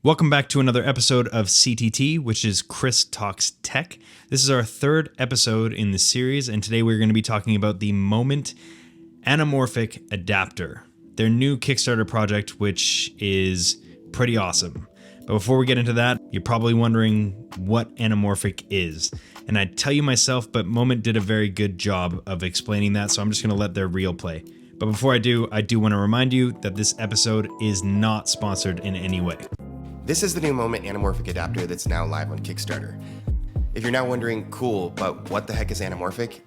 Welcome back to another episode of CTT, which is Chris Talks Tech. This is our third episode in the series, and today we're going to be talking about the Moment Anamorphic Adapter, their new Kickstarter project, which is pretty awesome. But before we get into that, you're probably wondering what anamorphic is. And I tell you myself, but Moment did a very good job of explaining that, so I'm just going to let their reel play. But before I do want to remind you that this episode is not sponsored in any way. This is the new Moment Anamorphic Adapter that's now live on Kickstarter. If you're now wondering, cool, but what the heck is anamorphic?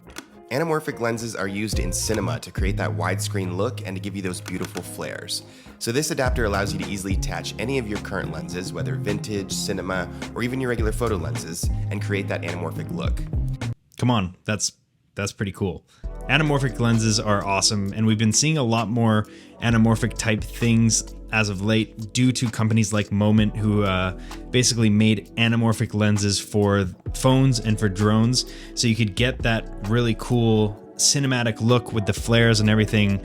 Anamorphic lenses are used in cinema to create that widescreen look and to give you those beautiful flares. So this adapter allows you to easily attach any of your current lenses, whether vintage, cinema, or even your regular photo lenses, and create that anamorphic look. Come on, that's pretty cool. Anamorphic lenses are awesome, and we've been seeing a lot more anamorphic type things as of late due to companies like Moment, who basically made anamorphic lenses for phones and for drones, so you could get that really cool cinematic look with the flares and everything.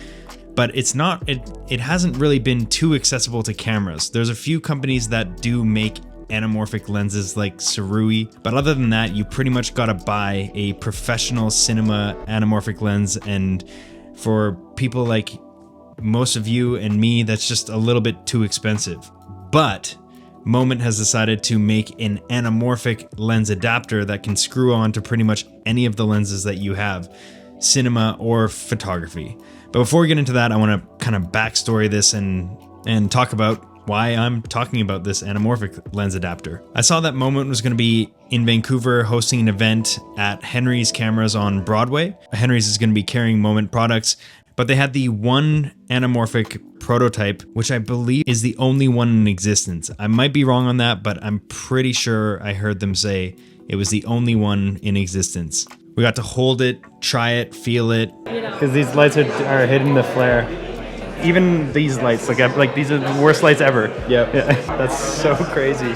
But it hasn't really been too accessible to cameras. There's a few companies that do make anamorphic lenses like Sirui, but other than that, you pretty much gotta buy a professional cinema anamorphic lens, and for people like most of you and me, that's just a little bit too expensive. But Moment has decided to make an anamorphic lens adapter that can screw on to pretty much any of the lenses that you have, cinema or photography. But before we get into that, I want to kind of backstory this and talk about why I'm talking about this anamorphic lens adapter. I saw that Moment was going to be in Vancouver hosting an event at Henry's Cameras on Broadway. Henry's is going to be carrying Moment products, but they had the one anamorphic prototype, which I believe is the only one in existence. I might be wrong on that, but I'm pretty sure I heard them say it was the only one in existence. We got to hold it, try it, feel it. Because these lights are hitting the flare. Even these lights, like these are the worst lights ever. Yep. Yeah. That's so crazy.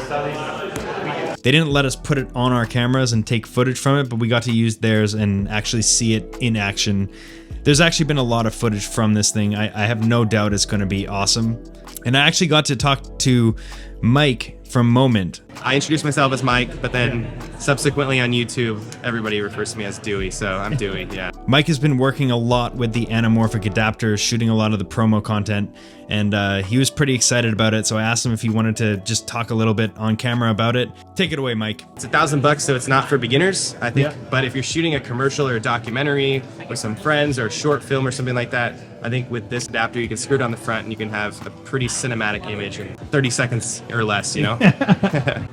They didn't let us put it on our cameras and take footage from it, but we got to use theirs and actually see it in action. There's actually been a lot of footage from this thing. I have no doubt it's going to be awesome. And I actually got to talk to Mike from Moment. I introduced myself as Mike, but then subsequently on YouTube, everybody refers to me as Dewey, so I'm Dewey, yeah. Mike has been working a lot with the anamorphic adapter, shooting a lot of the promo content, and he was pretty excited about it, so I asked him if he wanted to just talk a little bit on camera about it. Take it away, Mike. It's $1,000, so it's not for beginners, I think, Yeah. But if you're shooting a commercial or a documentary with some friends or a short film or something like that, I think with this adapter, you can screw it on the front and you can have a pretty cinematic image in 30 seconds or less, you know?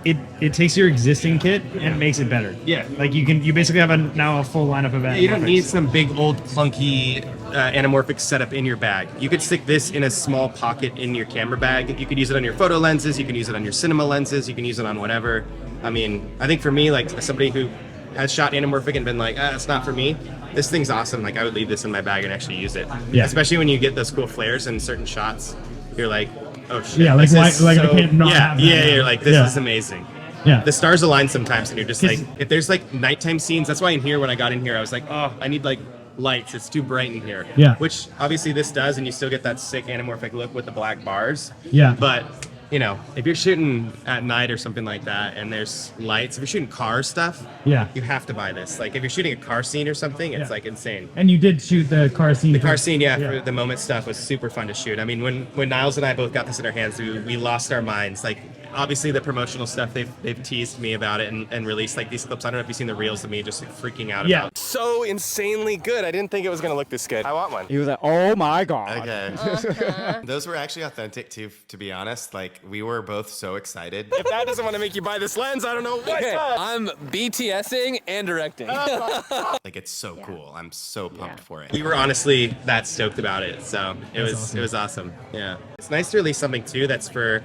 It takes your existing kit and makes it better. Yeah. Like you basically have now a full lineup of anamorphics. You don't need some big old clunky anamorphic setup in your bag. You could stick this in a small pocket in your camera bag. You could use it on your photo lenses, you can use it on your cinema lenses, you can use it on whatever. I mean, I think for me, like somebody who has shot anamorphic and been like, it's not for me, this thing's awesome. Like I would leave this in my bag and actually use it. Yeah. Especially when you get those cool flares in certain shots. You're like, oh shit. Yeah, this like is I so, can't not have that now. you're like, this Yeah. is amazing. Yeah. The stars align sometimes and you're just like, if there's like nighttime scenes, that's why in here, when I got in here, I was like, oh, I need like lights. It's too bright in here. Yeah. Which obviously this does, and you still get that sick anamorphic look with the black bars. Yeah. But, you know, if you're shooting at night or something like that and there's lights, if you're shooting car stuff, Yeah. you have to buy this. Like if you're shooting a car scene or something, it's Yeah. like insane. And you did shoot the car scene. The car scene, for the Moment stuff was super fun to shoot. I mean, when Niles and I both got this in our hands, we lost our minds. Like, obviously the promotional stuff, they've teased me about it and released like these clips. I don't know if you've seen the reels of me just like, freaking out Yeah. about. So insanely good. I didn't think it was gonna look this good. I want one. He was like, oh my God. Okay. Those were actually authentic too, to be honest. Like, we were both so excited. If that doesn't want to make you buy this lens, I don't know what does. I'm BTSing and directing. Like, it's so cool. I'm so pumped for it. We were honestly that stoked about it, so it was awesome. Yeah, it's nice to release something too that's for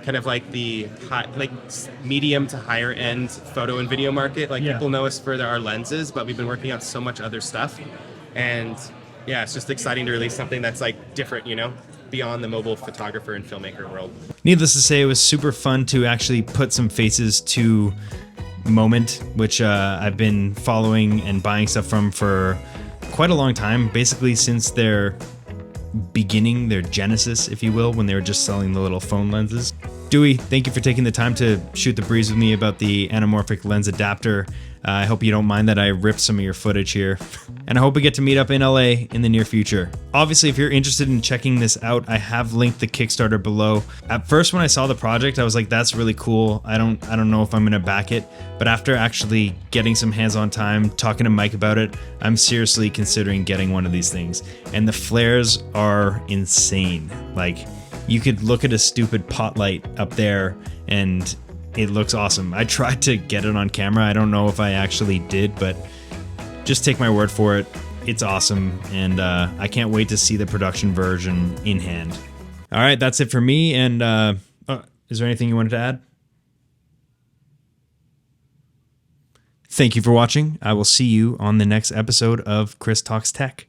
kind of like the medium to higher end photo and video market. Like people know us for our lenses, but we've been working on so much other stuff, and yeah, it's just exciting to release something that's like different, you know, beyond the mobile photographer and filmmaker world. Needless to say, it was super fun to actually put some faces to Moment, which I've been following and buying stuff from for quite a long time, basically since their beginning, their genesis, if you will, when they were just selling the little phone lenses. Dewey, thank you for taking the time to shoot the breeze with me about the anamorphic lens adapter. I hope you don't mind that I ripped some of your footage here. And I hope we get to meet up in LA in the near future. Obviously, if you're interested in checking this out, I have linked the Kickstarter below. At first, when I saw the project, I was like, that's really cool. I don't know if I'm gonna back it. But after actually getting some hands-on time, talking to Mike about it, I'm seriously considering getting one of these things. And the flares are insane. Like, you could look at a stupid pot light up there and it looks awesome. I tried to get it on camera. I don't know if I actually did, but just take my word for it. It's awesome, and I can't wait to see the production version in hand. All right, that's it for me, and is there anything you wanted to add? Thank you for watching. I will see you on the next episode of Chris Talks Tech.